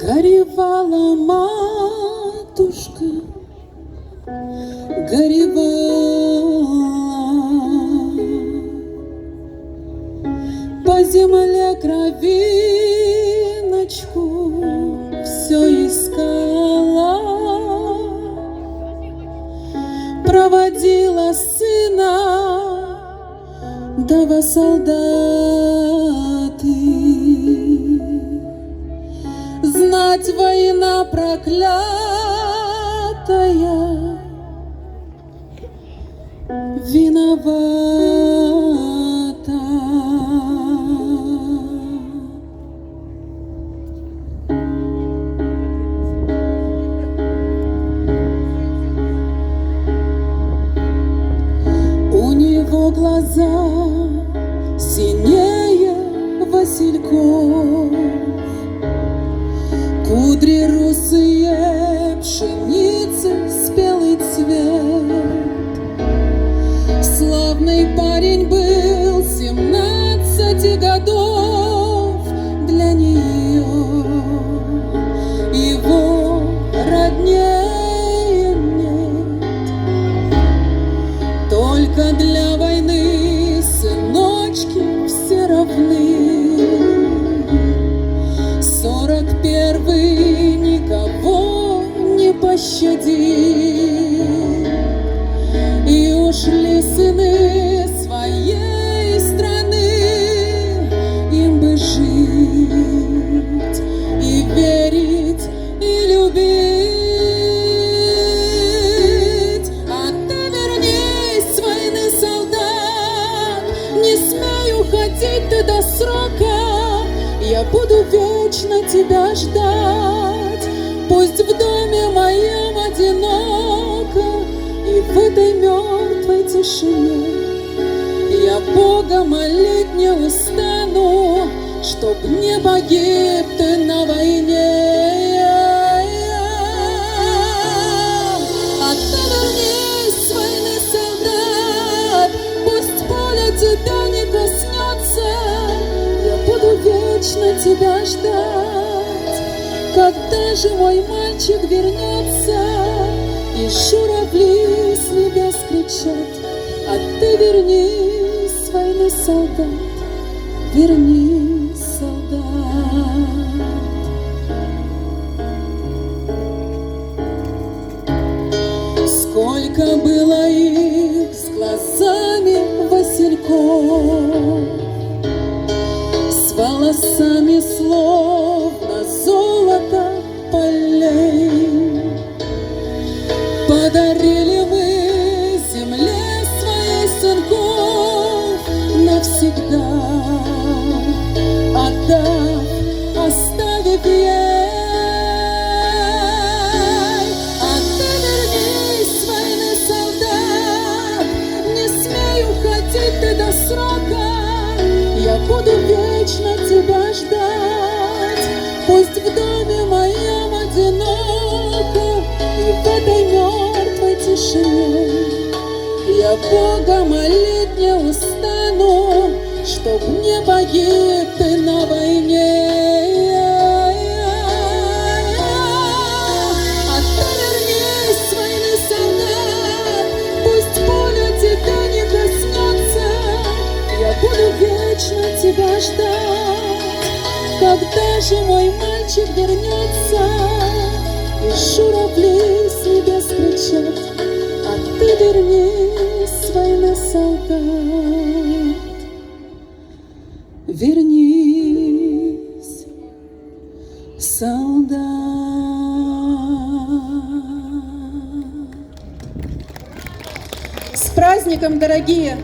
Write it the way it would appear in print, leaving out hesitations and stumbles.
Горевала матушка, горевала, по земле кровиночку все искала, проводила сына да во солдаты. Знать война проклятая, виновата. У него глаза синее васильков, кудри русые, пшеницы спелый цвет. Славный парень был 17 годов для нее, его роднее нет. Только для войны сыночки все равны. 41-й никого не пощадил, и ушли сыны своей страны. Им бы жить и верить и любить. А ты вернись с войны, солдат, не смей уходить ты до срока. Я буду вечно тебя ждать, пусть в доме моем одиноко, и в этой мертвой тишине я Бога молить не устану, чтоб не погиб ты на войне. А ты вернись с войны, солдат, пусть поле тебя не коснется. Я буду вечно тебя ждать, когда же мой мальчик вернется, и журавли с небес кричат. А ты вернись с войны, солдат, вернись, солдат. Сколько было их с глазами васильков, с волосами словно золото полей. Подарили мы земле своей сынков навсегда, отдав, оставив ей. А ты вернись с войны, солдат, не смей уходить ты до срока. Я буду вечно тебя ждать, пусть в доме моем одиноко, и в этой мертвой тишине я Бога молить не устану, чтоб не погиб ты на войне. А ты вернись с войны, солдат, пусть поле тебя не коснется. Я буду вечно тебя ждать, когда же мой мальчик вернется, и журавли с небес кричат. А ты вернись с войны, солдат, вернись, солдат. С праздником, дорогие!